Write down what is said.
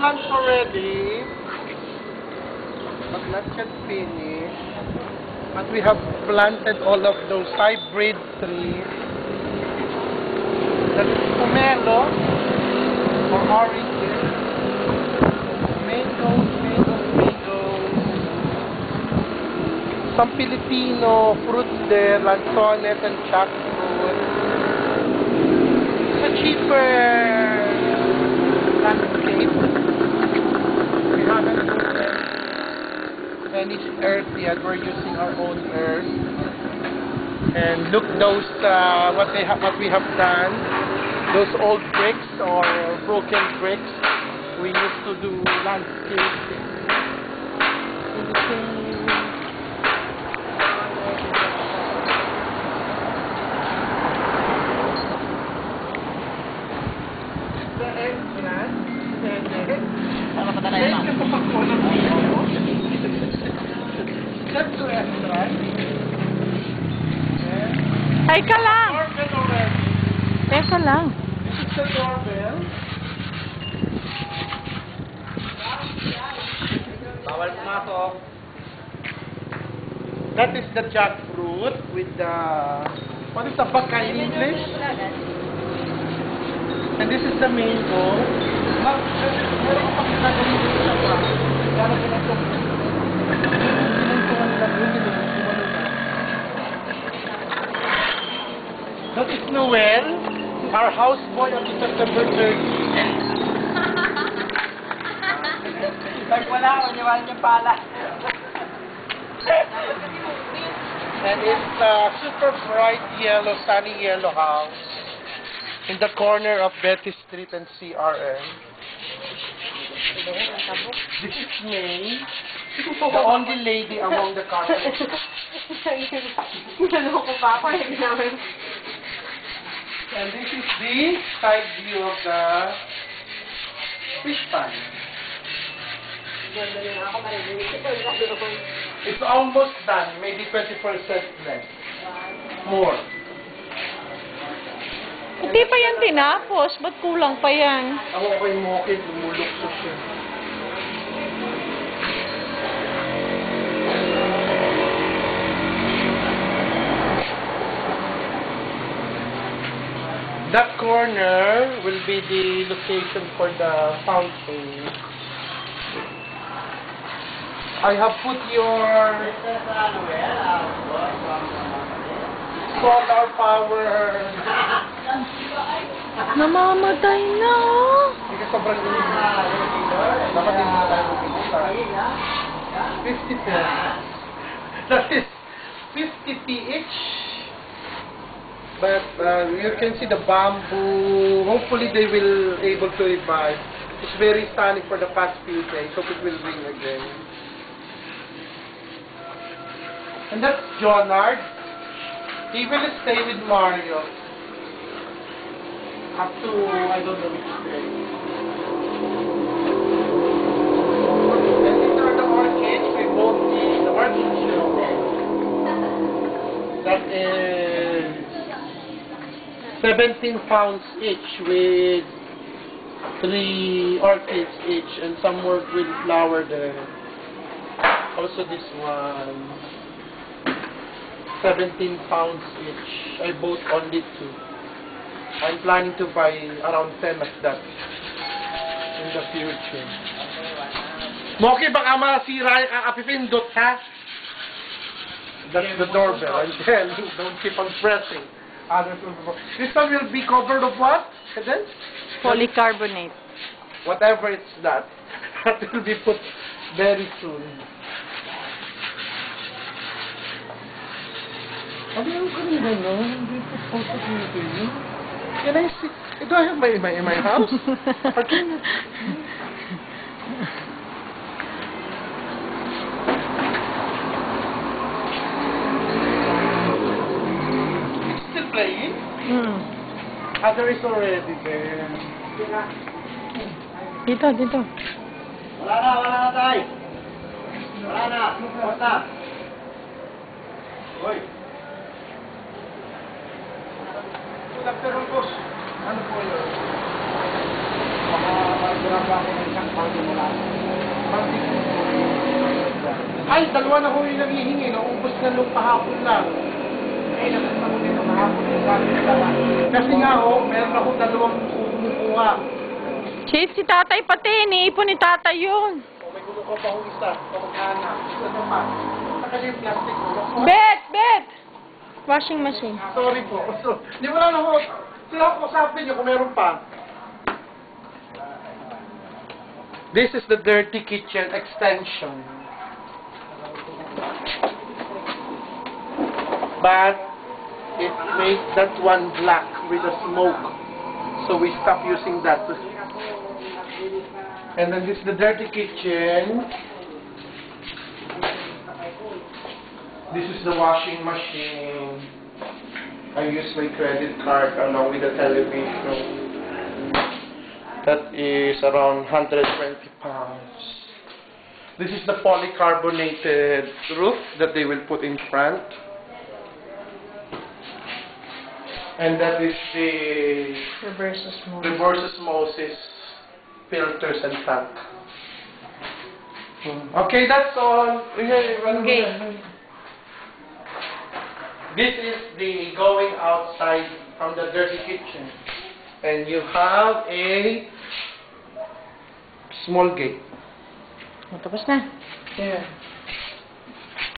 lunch already, but not yet finished. But we have planted all of those hybrid trees. That is pomelo or oranges, mangoes. Some Filipino fruits there, lanzones and jackfruit. It's a cheaper landscape. We haven't used any earth yet. We're using our own earth. And look those what we have done. Those old bricks or broken bricks. We used to do landscaping. Ay ka lang! Teka lang. This is the doorbell. Bawal pumasok. That is the jackfruit with the... What is the baka in English? And this is the mango. Meron ko pang ginagawa dito sa pa. Meron ko na ito. That is Noel, our houseboy on September 30th. Pag wala, uniwan niya pala. And it's a super bright yellow, sunny yellow house in the corner of Betty Street and CRN. This is May, the only lady among the carpets. And this is the side view of the fish pond. It's almost done, maybe 20% left. More. Hindi pa yan tinapos. Ba't kulang pa yan? Ako yung mukid, lumulukso siya. That corner will be the location for the fountain. I have put your solar power. Namamatay na, oh. Hindi ka sobrang init. Dapat hindi tayo mag-isa. 50 pesos. That is 50 PH. But you can see the bamboo. Hopefully they will able to revive. It's very sunny for the past few days. Hope it will rain again. And that's Jonard. He will stay with Mario up to I don't know which day. And these are the orchids. We bought the orchid show. That is 17 pounds each with 3 orchids each and some more with flower there. Also this one, 17 pounds each. I bought only 2. I'm planning to buy around 10 of that in the future. Moki, baka masira yung kakapipindot, ha? That's the doorbell. I'm telling you, don't keep on pressing. This one will be covered of what? And then? Polycarbonate. Whatever it's that. That will be put very soon. Ano yung kanina, no? Hindi po posted nito yun. Can I see? Do I have my house? Again. Playing? There is already there. Dito, dito. Wala na, tay. Wala na, basta. Hoy. Good afternoon, boss. Ano po yun? Baka maragura pa ako ng isang pang Ay, dalawa na ko yung nanghihingi. Naubos na nung kahapon lang. Ay, nakita ko dito kahapon. Sabi nila na. Kasi nga ho, meron ako dalawang kumukuha. Si tatay pati, iniipon ni tatay yun. O, may kumukuha pa akong isa. Kamag-anak. Isa na pa. Saka yung plastic ko. Bet! Washing machine. Sorry po. So, di wala na ho. Sila ko sabi niyo kung meron pa. This is the dirty kitchen extension. But it made that one black with the smoke. So we stopped using that. And then this is the dirty kitchen. This is the washing machine. I use my credit card along with the television. That is around 120 pounds. This is the polycarbonated roof that they will put in front. And that is the Reverse reverse osmosis filters and tank. Okay, that's all. Okay. This is the going outside from the dirty kitchen. And you have a small gate. Tapos na. Yeah.